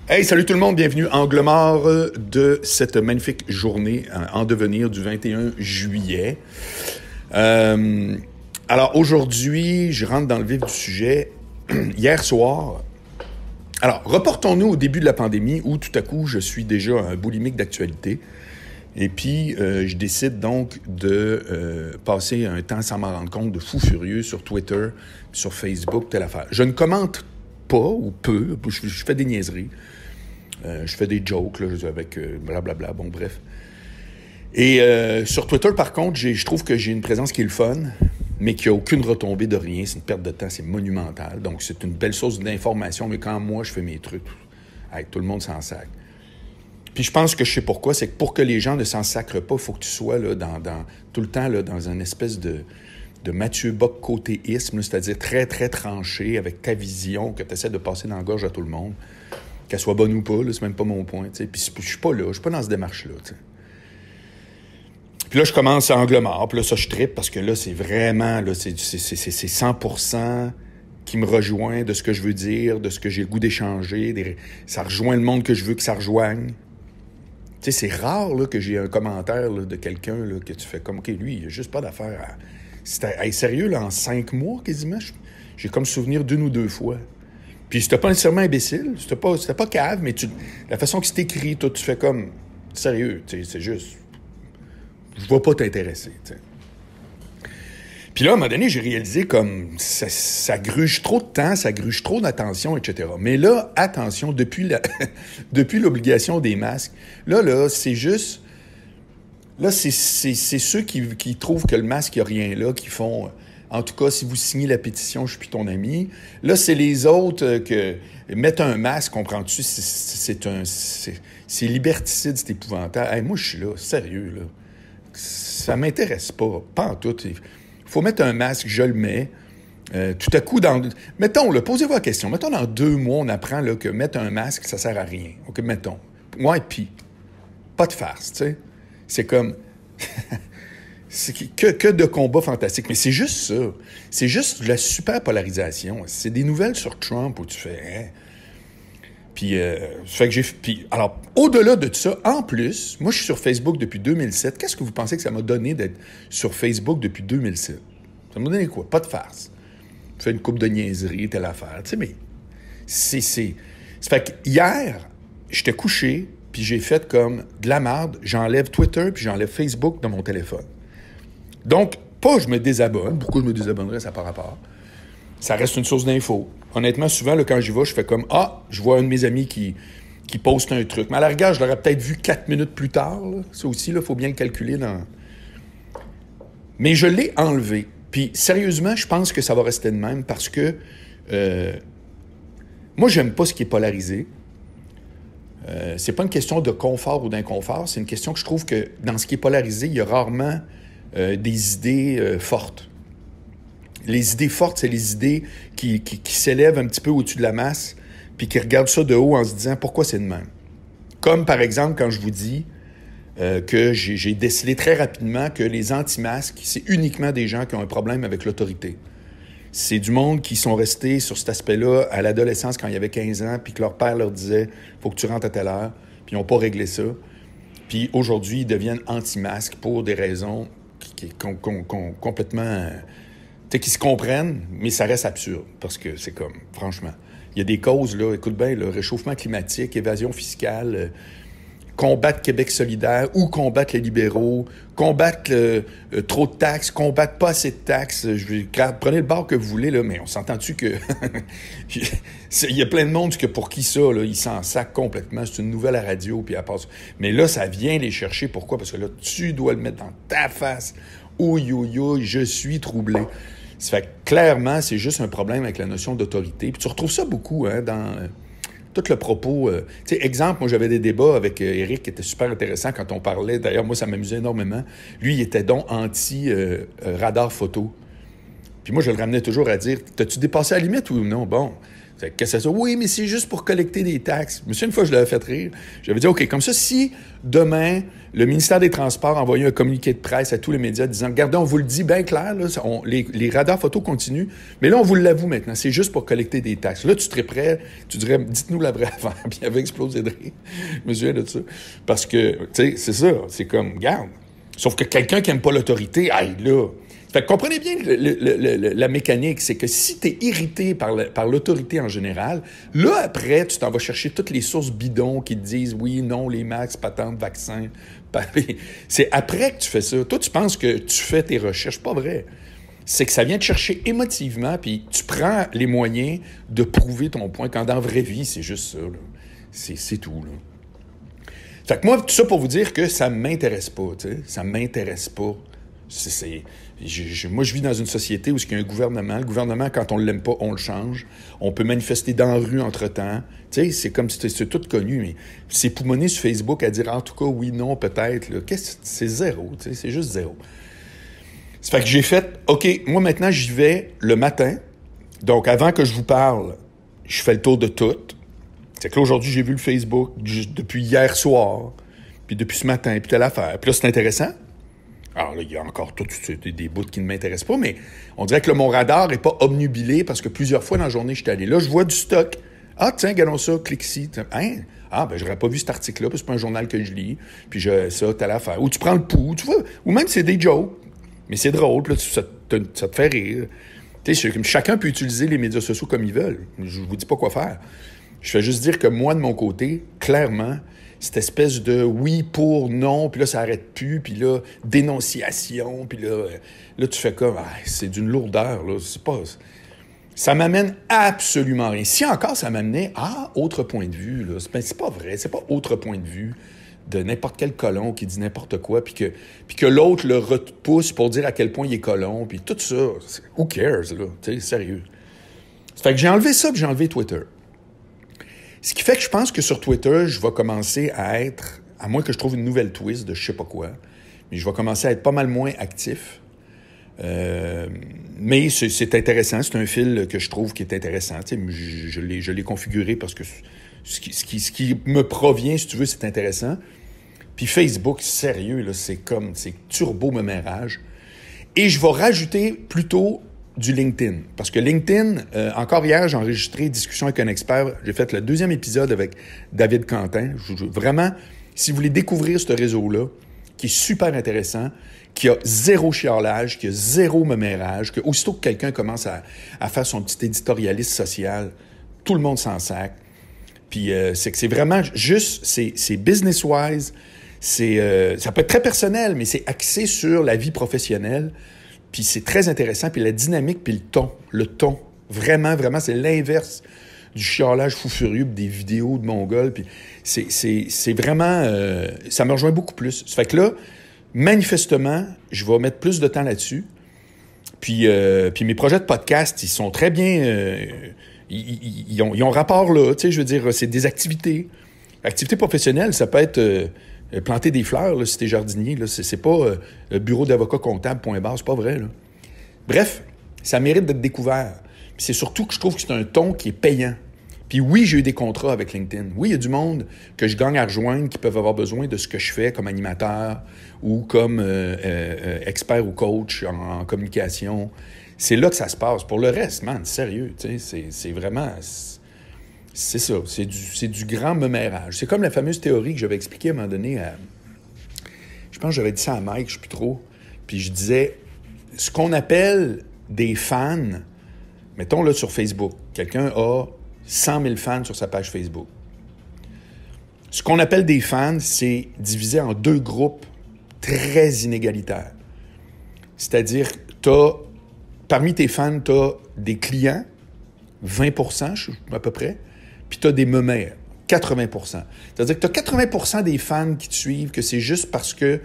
Hey, salut tout le monde, bienvenue Angle mort de cette magnifique journée en devenir du 21 juillet. Alors aujourd'hui, je rentre dans le vif du sujet. Hier soir, alors reportons-nous au début de la pandémie où tout à coup je suis déjà un boulimique d'actualité. Et puis, je décide donc de passer un temps sans m'en rendre compte de fou furieux sur Twitter, sur Facebook, telle affaire. Je ne commente pas ou peu, je fais des niaiseries. Je fais des jokes là, avec blablabla, bon bref. Et sur Twitter, par contre, je trouve que j'ai une présence qui est le fun, mais qui n'a aucune retombée de rien. C'est une perte de temps, c'est monumental. Donc, c'est une belle source d'information, mais quand moi, je fais mes trucs, tout le monde s'en sacre. Puis je pense que je sais pourquoi, c'est que pour que les gens ne s'en sacrent pas, il faut que tu sois là, tout le temps là, dans une espèce de Mathieu Bock-côtéisme, c'est-à-dire très, très tranché, avec ta vision, que tu essaies de passer dans la gorge à tout le monde. Qu'elle soit bonne ou pas, là, c'est même pas mon point. T'sais. Puis je suis pas là, je suis pas dans cette démarche-là. T'sais. Puis là, je commence à angle mort, puis là, ça, je trippe, parce que là, c'est vraiment, là, c'est 100% qui me rejoint de ce que je veux dire, de ce que j'ai le goût d'échanger. Ça rejoint le monde que je veux que ça rejoigne. Tu sais, c'est rare là, que j'ai un commentaire là, de quelqu'un là, que tu fais comme, OK, lui, il a juste pas d'affaire à... C'était sérieux, là, en 5 mois, quasiment, j'ai comme souvenir d'une ou deux fois. Puis c'était pas nécessairement imbécile, c'était pas cave, mais la façon que c'est écrit, toi, tu fais comme, sérieux, tu sais, c'est juste, je vais pas t'intéresser, tu sais. Puis là, à un moment donné, j'ai réalisé comme, ça gruge trop de temps, ça gruge trop d'attention, etc. Mais là, attention, depuis l'obligation des masques, là, c'est juste, là, c'est ceux qui trouvent que le masque, il n'y a rien là, qui font... En tout cas, si vous signez la pétition, je suis plus ton ami. Là, c'est les autres que mettre un masque, comprends-tu? C'est liberticide, c'est épouvantable. Hey, moi, je suis là, sérieux, là. Ça m'intéresse pas en tout. Il faut mettre un masque, je le mets. Tout à coup, mettons, là, posez-vous la question. Mettons, dans 2 mois, on apprend là, que mettre un masque, ça sert à rien. OK, mettons. Ouais, puis, pas de farce, tu sais. C'est comme... C'est que de combats fantastiques. Mais c'est juste ça. C'est juste de la super polarisation. C'est des nouvelles sur Trump où tu fais... Hein? Puis, fait que Puis, alors, au-delà de ça, en plus, moi, je suis sur Facebook depuis 2007. Qu'est-ce que vous pensez que ça m'a donné d'être sur Facebook depuis 2007? Ça m'a donné quoi? Pas de farce. Je fais une couple de niaiseries, telle affaire. Tu sais, mais... C'est fait que hier, j'étais couché, puis j'ai fait comme de la merde. J'enlève Twitter, puis j'enlève Facebook de mon téléphone. Donc, pas je me désabonne. Pourquoi je me désabonnerais, ça par rapport? Ça reste une source d'info. Honnêtement, souvent, là, quand j'y vais, je fais comme « Ah, je vois un de mes amis qui poste un truc. » Mais à la rigueur, je l'aurais peut-être vu 4 minutes plus tard. Là. Ça aussi, il faut bien le calculer dans... Mais je l'ai enlevé. Puis, sérieusement, je pense que ça va rester de même parce que moi, j'aime pas ce qui est polarisé. C'est pas une question de confort ou d'inconfort. C'est une question que je trouve que dans ce qui est polarisé, il y a rarement... des idées fortes. Les idées fortes, c'est les idées qui s'élèvent un petit peu au-dessus de la masse puis qui regardent ça de haut en se disant « Pourquoi c'est de même? » Comme, par exemple, quand je vous dis que j'ai décelé très rapidement que les anti-masques, c'est uniquement des gens qui ont un problème avec l'autorité. C'est du monde qui sont restés sur cet aspect-là à l'adolescence quand il y avait 15 ans puis que leur père leur disait « Faut que tu rentres à telle heure » puis ils n'ont pas réglé ça. Puis aujourd'hui, ils deviennent anti-masques pour des raisons complètement... tu sais, qui se comprennent, mais ça reste absurde. Parce que c'est comme, franchement, il y a des causes, là, écoute bien, le réchauffement climatique, évasion fiscale, combattre Québec solidaire ou combattre les libéraux, combattre trop de taxes, combattre pas assez de taxes. Prenez le bord que vous voulez, là, mais on s'entend-tu que... Il y a plein de monde que pour qui ça, là, ils s'en sacent complètement. C'est une nouvelle à la radio, puis elle passe. Mais là, ça vient les chercher. Pourquoi? Parce que là, tu dois le mettre dans ta face. Ouïe, je suis troublé. Ça fait que, clairement, c'est juste un problème avec la notion d'autorité. Puis tu retrouves ça beaucoup dans tout le propos. Tu sais, exemple, moi, j'avais des débats avec Éric qui étaient super intéressants quand on parlait. D'ailleurs, moi, ça m'amusait énormément. Lui, il était donc anti-radar photo. Puis moi, je le ramenais toujours à dire, t'as-tu dépassé la limite ou non? Bon, Qu'est-ce que c'est ça? Oui, mais c'est juste pour collecter des taxes. Monsieur, une fois, je l'avais fait rire. J'avais dit, OK, comme ça, si demain, le ministère des Transports envoyait un communiqué de presse à tous les médias disant, regardez, on vous le dit bien clair, là, les radars photos continuent, mais là, on vous l'avoue maintenant, c'est juste pour collecter des taxes. Là, tu serais prêt, tu dirais, dites-nous la vraie affaire, puis il avait explosé de rire. Je me souviens de ça. Parce que, tu sais, c'est ça, c'est comme, regarde. Sauf que quelqu'un qui n'aime pas l'autorité, aïe, là. Fait que comprenez bien la mécanique, c'est que si tu es irrité par l'autorité en général, là, après, tu t'en vas chercher toutes les sources bidons qui te disent oui, non, les max, patentes, vaccins. C'est après que tu fais ça. Toi, tu penses que tu fais tes recherches. Pas vrai. C'est que ça vient te chercher émotivement, puis tu prends les moyens de prouver ton point, quand dans la vraie vie, c'est juste ça. Là. C'est tout. Là. Fait que moi, tout ça pour vous dire que ça m'intéresse pas. T'sais. Ça m'intéresse pas. Moi, je vis dans une société où il y a un gouvernement. Le gouvernement, quand on ne l'aime pas, on le change. On peut manifester dans la rue entre-temps. Tu sais, c'est comme si c'est tout connu, mais c'est poumonner sur Facebook à dire, en tout cas, oui, non, peut-être. Là. C'est zéro, tu sais, c'est juste zéro. Ça fait que j'ai fait, OK, moi, maintenant, j'y vais le matin. Donc, avant que je vous parle, je fais le tour de tout. C'est que là, aujourd'hui, j'ai vu le Facebook depuis hier soir, puis depuis ce matin, puis telle affaire. Puis là, c'est intéressant. Alors là, il y a encore des bouts qui ne m'intéressent pas, mais on dirait que là, mon radar n'est pas obnubilé parce que plusieurs fois dans la journée, je suis allé. Là, je vois du stock. Ah, tiens, regardons ça, clique ici. Hein? Ah, ben, j'aurais pas vu cet article-là, parce que c'est pas un journal que je lis. Puis ça, telle affaire. Ou tu prends le pouls, tu vois. Ou même c'est des jokes. Mais c'est drôle, puis là, ça te fait rire. Tu sais, chacun peut utiliser les médias sociaux comme ils veulent. Je vous dis pas quoi faire. Je fais juste dire que moi, de mon côté, clairement, cette espèce de oui pour non, puis là, ça arrête plus, puis là, dénonciation, puis là tu fais comme, c'est d'une lourdeur, là, c'est pas... Ça m'amène absolument rien. Si encore ça m'amenait à autre point de vue, là, c'est pas vrai, c'est pas autre point de vue de n'importe quel colon qui dit n'importe quoi, puis que l'autre le repousse pour dire à quel point il est colon, puis tout ça, who cares, là, tu sais, sérieux. Ça fait que j'ai enlevé ça, puis j'ai enlevé Twitter. Ce qui fait que je pense que sur Twitter, je vais commencer à être, à moins que je trouve une nouvelle twist de je sais pas quoi, mais je vais commencer à être pas mal moins actif. Mais c'est intéressant, c'est un fil que je trouve qui est intéressant. Tu sais, je l'ai configuré parce que ce qui me provient, si tu veux, c'est intéressant. Puis Facebook, sérieux, là, c'est turbo mémérage. Et je vais rajouter plutôt du LinkedIn. Parce que LinkedIn, encore hier, j'ai enregistré Discussion avec un expert. J'ai fait le 2e épisode avec David Quentin. Vraiment, si vous voulez découvrir ce réseau-là, qui est super intéressant, qui a zéro chialage, qui a zéro mémérage, que aussitôt que quelqu'un commence à faire son petit éditorialiste social, tout le monde s'en sac. Puis c'est que c'est vraiment juste, c'est business-wise, ça peut être très personnel, mais c'est axé sur la vie professionnelle. Puis c'est très intéressant. Puis la dynamique, puis le ton. Vraiment, vraiment, c'est l'inverse du chialage fou furieux, des vidéos de Mongols. Puis c'est vraiment... ça me rejoint beaucoup plus. Ça fait que là, manifestement, je vais mettre plus de temps là-dessus. Puis mes projets de podcast, ils sont très bien... ils ont rapport là. Tu sais, je veux dire, c'est des activités. Activités professionnelles, ça peut être... planter des fleurs, là, si t'es jardinier, là, c'est pas bureau d'avocat comptable, point barre, c'est pas vrai. Là. Bref, ça mérite d'être découvert. Puis c'est surtout que je trouve que c'est un ton qui est payant. Puis oui, j'ai eu des contrats avec LinkedIn. Oui, il y a du monde que je gagne à rejoindre qui peuvent avoir besoin de ce que je fais comme animateur ou comme expert ou coach en communication. C'est là que ça se passe. Pour le reste, man, sérieux, tu sais, c'est vraiment... C'est ça, c'est du grand mémérage. C'est comme la fameuse théorie que j'avais expliquée à un moment donné je pense que j'avais dit ça à Mike, je sais plus trop. Puis je disais, ce qu'on appelle des fans, mettons là sur Facebook, quelqu'un a 100 000 fans sur sa page Facebook. Ce qu'on appelle des fans, c'est divisé en 2 groupes très inégalitaires. C'est-à-dire, parmi tes fans, tu as des clients, 20% à peu près, puis tu as des mémères, 80%. C'est-à-dire que tu as 80% des fans qui te suivent, que c'est juste parce que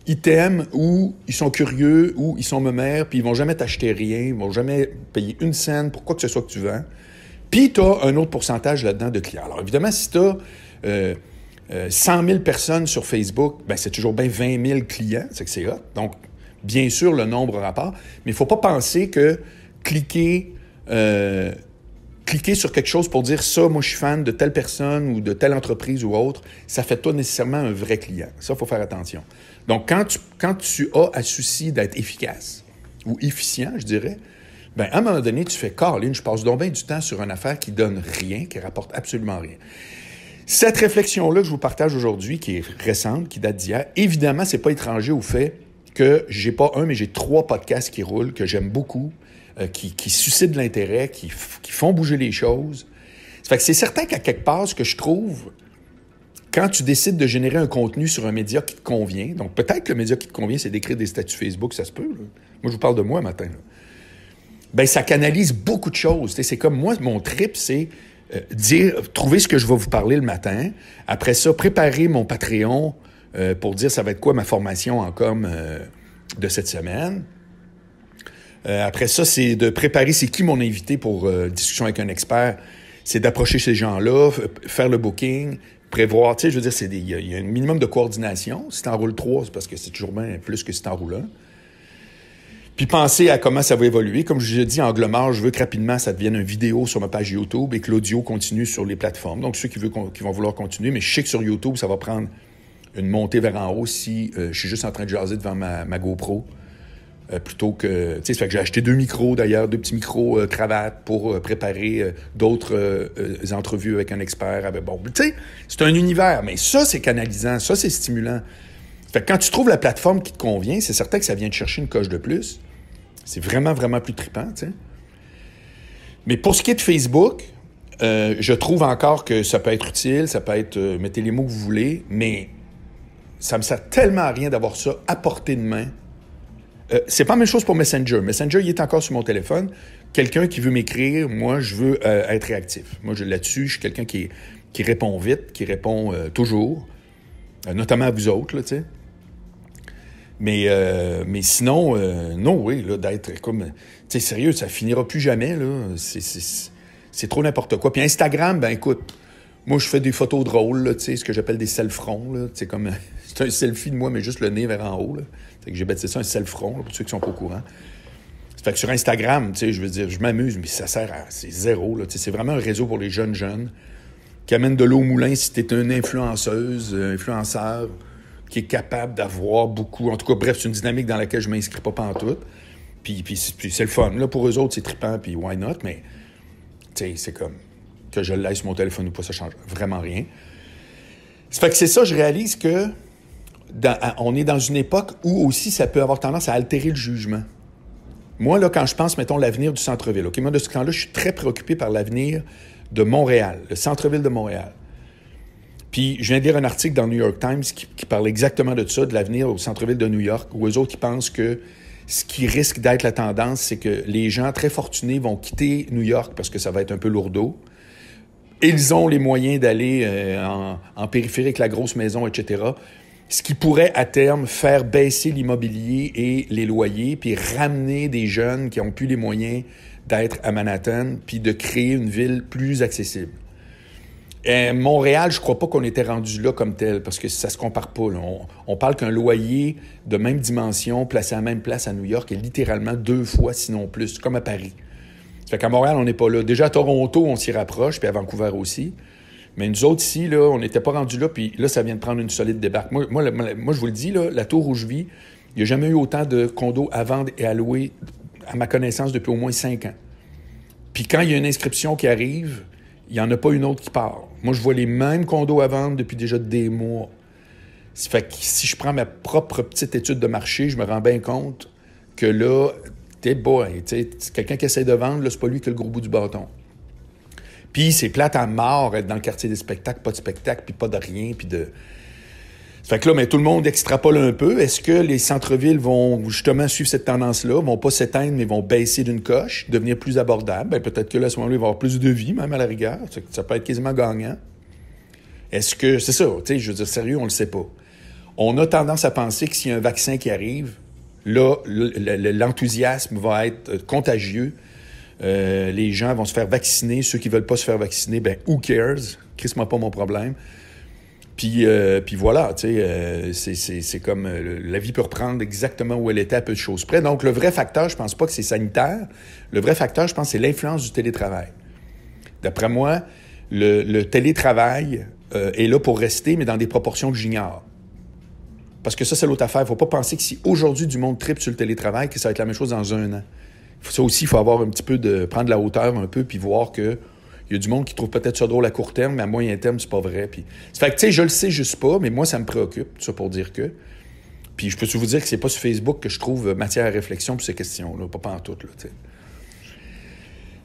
ils t'aiment ou ils sont curieux ou ils sont mémères, puis ils vont jamais t'acheter rien, ils vont jamais payer une scène pour quoi que ce soit que tu vends. Puis tu as un autre pourcentage là-dedans de clients. Alors évidemment, si tu as 100 000 personnes sur Facebook, ben c'est toujours bien 20 000 clients, c'est que c'est hot. Donc, bien sûr, le nombre rapport, mais il ne faut pas penser que cliquer cliquer sur quelque chose pour dire ça, moi je suis fan de telle personne ou de telle entreprise ou autre, ça fait pas nécessairement un vrai client. Ça, il faut faire attention. Donc, quand tu as à souci d'être efficace ou efficient, je dirais, bien, à un moment donné, tu fais « Caroline, je passe donc bien du temps sur une affaire qui donne rien, qui rapporte absolument rien. » Cette réflexion-là que je vous partage aujourd'hui, qui est récente, qui date d'hier, évidemment, c'est pas étranger au fait que j'ai pas un, mais j'ai 3 podcasts qui roulent, que j'aime beaucoup, qui suscitent de l'intérêt, qui font bouger les choses. Ça fait que c'est certain qu'à quelque part, ce que je trouve, quand tu décides de générer un contenu sur un média qui te convient, donc peut-être que le média qui te convient, c'est d'écrire des statuts Facebook, ça se peut. Là. Moi, je vous parle de moi matin. Là. Bien, ça canalise beaucoup de choses. T'sais, c'est comme moi, mon trip, c'est trouver ce que je vais vous parler le matin. Après ça, préparer mon Patreon pour dire ça va être quoi ma formation en com de cette semaine. Après ça, c'est de préparer c'est qui mon invité pour discussion avec un expert. C'est d'approcher ces gens-là, faire le booking, prévoir. Tu sais, je veux dire, il y a un minimum de coordination. Si tu en roules 3, c'est parce que c'est toujours bien plus que si tu en roules 1. Puis penser à comment ça va évoluer. Comme je l'ai dit, Angle Mort, je veux que rapidement ça devienne une vidéo sur ma page YouTube et que l'audio continue sur les plateformes. Donc, ceux qui vont vouloir continuer, mais je sais que sur YouTube, ça va prendre une montée vers en haut si je suis juste en train de jaser devant ma GoPro. Plutôt que... Tu sais, ça fait que j'ai acheté 2 micros, d'ailleurs, 2 petits micros cravate pour préparer d'autres entrevues avec un expert. Bon, tu sais, c'est un univers, mais ça, c'est canalisant, ça, c'est stimulant. Fait que quand tu trouves la plateforme qui te convient, c'est certain que ça vient te chercher une coche de plus. C'est vraiment, vraiment plus trippant, tu sais. Mais pour ce qui est de Facebook, je trouve encore que ça peut être utile, ça peut être... mettez les mots que vous voulez, mais ça me sert tellement à rien d'avoir ça à portée de main. C'est pas la même chose pour Messenger. Messenger, il est encore sur mon téléphone. Quelqu'un qui veut m'écrire, moi, je veux être réactif. Moi, là-dessus, je suis quelqu'un qui répond vite, qui répond toujours, notamment à vous autres, là, tu sais. Mais sinon, non, oui, là, d'être comme... Tu sais, sérieux, ça finira plus jamais, là. C'est trop n'importe quoi. Puis Instagram, ben écoute, moi, je fais des photos drôles, là, tu sais, ce que j'appelle des self-fronts, là. C'est comme... c'est un selfie de moi, mais juste le nez vers en haut, là. Fait que j'ai baptisé ça un self-front, là, pour ceux qui sont pas au courant. Ça fait que sur Instagram, tu sais, je veux dire, je m'amuse, mais ça sert à... C'est zéro, là. Tu sais, c'est vraiment un réseau pour les jeunes qui amène de l'eau au moulin si t'es une influenceuse, influenceur, qui est capable d'avoir beaucoup... En tout cas, bref, c'est une dynamique dans laquelle je m'inscris pas pantoute. Puis c'est le fun. Là, pour eux autres, c'est trippant, puis why not? Mais, tu sais, c'est comme que je l'aille sur mon téléphone ou pas, ça change vraiment rien. Ça fait que c'est ça, je réalise que on est dans une époque où aussi ça peut avoir tendance à altérer le jugement. Moi, là, quand je pense, mettons, l'avenir du centre-ville, OK? Moi, de ce temps-là, je suis très préoccupé par l'avenir de Montréal, le centre-ville de Montréal. Puis, je viens de lire un article dans le New York Times qui parle exactement de ça, de l'avenir au centre-ville de New York, où eux autres, ils pensent que ce qui risque d'être la tendance, c'est que les gens très fortunés vont quitter New York parce que ça va être un peu lourdeau. Ils ont les moyens d'aller en périphérique, la grosse maison, etc., ce qui pourrait, à terme, faire baisser l'immobilier et les loyers, puis ramener des jeunes qui n'ont plus les moyens d'être à Manhattan, puis de créer une ville plus accessible. Montréal, je crois pas qu'on était rendu là comme tel, parce que ça se compare pas. Là. On parle qu'un loyer de même dimension, placé à la même place à New York, est littéralement 2 fois, sinon plus, comme à Paris. Ça fait qu'à Montréal, on n'est pas là. Déjà, à Toronto, on s'y rapproche, puis à Vancouver aussi. Mais nous autres, ici, là, on n'était pas rendus là, puis là, ça vient de prendre une solide débarque. Moi, je vous le dis, là, la tour où je vis, il n'y a jamais eu autant de condos à vendre et à louer, à ma connaissance, depuis au moins 5 ans. Puis quand il y a une inscription qui arrive, il n'y en a pas une autre qui part. Moi, je vois les mêmes condos à vendre depuis déjà des mois. Ça fait que si je prends ma propre petite étude de marché, je me rends bien compte que là, quelqu'un qui essaie de vendre, là, c'est pas lui qui a le gros bout du bâton. Puis c'est plate à mort être dans le quartier des spectacles, pas de spectacle, puis pas de rien, puis de... Ça fait que là, mais tout le monde extrapole un peu. Est-ce que les centres-villes vont justement suivre cette tendance-là, vont pas s'éteindre, mais vont baisser d'une coche, devenir plus abordables? Ben, peut-être que là, à ce moment-là, il va y avoir plus de vie, même à la rigueur. Ça peut être quasiment gagnant. Est-ce que... C'est ça, tu sais, je veux dire, sérieux, on le sait pas. On a tendance à penser que s'il y a un vaccin qui arrive, là, l'enthousiasme va être contagieux. Les gens vont se faire vacciner. Ceux qui veulent pas se faire vacciner, ben who cares? Crisse-moi pas mon problème. Puis voilà, tu sais, c'est comme la vie peut reprendre exactement où elle était à peu de choses près. Donc, le vrai facteur, je pense pas que c'est sanitaire. Le vrai facteur, je pense, c'est l'influence du télétravail. D'après moi, le télétravail est là pour rester, mais dans des proportions que j'ignore. Parce que ça, c'est l'autre affaire. Il ne faut pas penser que si aujourd'hui du monde tripe sur le télétravail, que ça va être la même chose dans 1 an. Ça aussi, il faut avoir un petit peu prendre la hauteur un peu, puis voir que il y a du monde qui trouve peut-être ça drôle à court terme, mais à moyen terme, c'est pas vrai. Puis, ça fait que, tu sais, je le sais juste pas, mais moi, ça me préoccupe, tout ça pour dire que. Puis je peux vous dire que c'est pas sur Facebook que je trouve matière à réflexion pour ces questions-là, pas en tout, là, tu sais.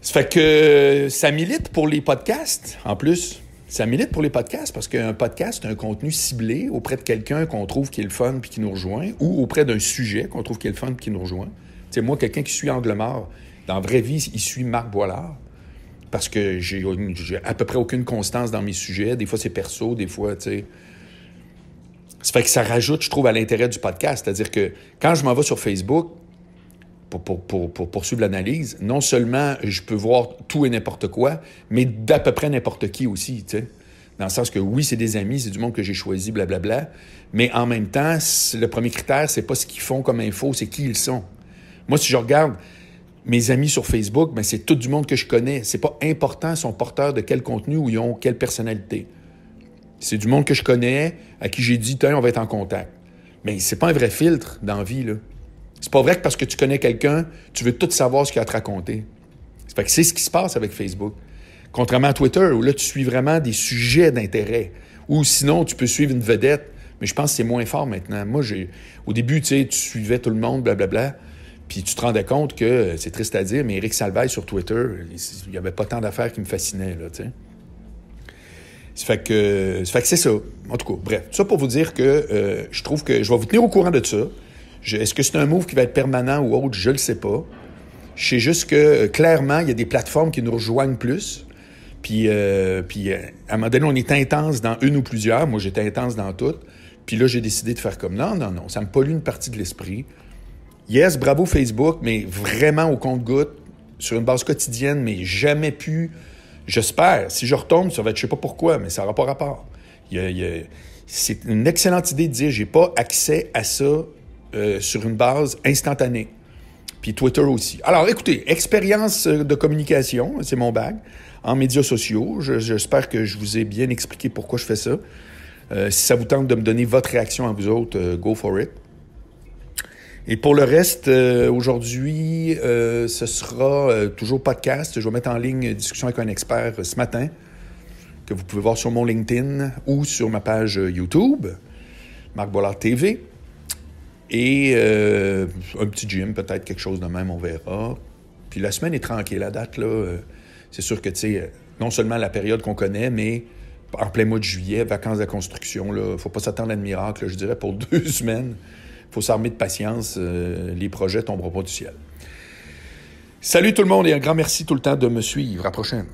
Ça fait que ça milite pour les podcasts, en plus. Ça milite pour les podcasts parce qu'un podcast, c'est un contenu ciblé auprès de quelqu'un qu'on trouve qui est le fun puis qui nous rejoint, ou auprès d'un sujet qu'on trouve qui est le fun puis qui nous rejoint. Tu sais, moi, quelqu'un qui suit Angle Mort, dans la vraie vie, il suit Marc Boilard parce que j'ai à peu près aucune constance dans mes sujets. Des fois, c'est perso, des fois, tu sais. Ça fait que ça rajoute, je trouve, à l'intérêt du podcast. C'est-à-dire que quand je m'en vais sur Facebook pour poursuivre l'analyse, non seulement je peux voir tout et n'importe quoi, mais d'à peu près n'importe qui aussi, tu sais. Dans le sens que oui, c'est des amis, c'est du monde que j'ai choisi, blablabla, mais en même temps, le premier critère, c'est pas ce qu'ils font comme info, c'est qui ils sont. Moi, si je regarde mes amis sur Facebook, ben c'est tout du monde que je connais. C'est pas important, ils sont porteurs de quel contenu ou ils ont quelle personnalité. C'est du monde que je connais, à qui j'ai dit, tiens, on va être en contact. Mais c'est pas un vrai filtre dans la vie, là. C'est pas vrai que parce que tu connais quelqu'un, tu veux tout savoir ce qu'il a à te raconter. Ça fait que c'est ce qui se passe avec Facebook. Contrairement à Twitter, où là, tu suis vraiment des sujets d'intérêt. Ou sinon, tu peux suivre une vedette. Mais je pense que c'est moins fort maintenant. Moi, au début, tu sais, tu suivais tout le monde, blablabla. Puis tu te rendais compte que, c'est triste à dire, mais Éric Salvaille sur Twitter, il n'y avait pas tant d'affaires qui me fascinaient, là, tu sais. Ça fait que c'est ça. En tout cas, bref. Tout ça pour vous dire que je trouve que je vais vous tenir au courant de ça. Est-ce que c'est un move qui va être permanent ou autre? Je le sais pas. Je sais juste que, clairement, il y a des plateformes qui nous rejoignent plus. Puis à un moment donné, on est intense dans une ou plusieurs. Moi, j'étais intense dans toutes. Puis là, j'ai décidé de faire comme non. Ça me pollue une partie de l'esprit. Yes, bravo Facebook, mais vraiment au compte-gouttes, sur une base quotidienne, mais jamais pu... J'espère. Si je retombe, ça va être je sais pas pourquoi, mais ça n'aura pas rapport. C'est une excellente idée de dire j'ai pas accès à ça sur une base instantanée. Puis Twitter aussi. Alors, écoutez, expérience de communication, c'est mon bag, en médias sociaux. J'espère que je vous ai bien expliqué pourquoi je fais ça. Si ça vous tente de me donner votre réaction à vous autres, go for it. Et pour le reste, aujourd'hui, ce sera toujours podcast. Je vais mettre en ligne une discussion avec un expert ce matin, que vous pouvez voir sur mon LinkedIn ou sur ma page YouTube, Marc Boilard TV. Et un petit gym, peut-être quelque chose de même, on verra. Puis la semaine est tranquille, la date, là. C'est sûr que, tu sais, non seulement la période qu'on connaît, mais en plein mois de juillet, vacances de construction, là, faut pas s'attendre à un miracle, là, je dirais, pour 2 semaines. Il faut s'armer de patience, les projets tomberont pas du ciel. Salut tout le monde et un grand merci tout le temps de me suivre. À la prochaine.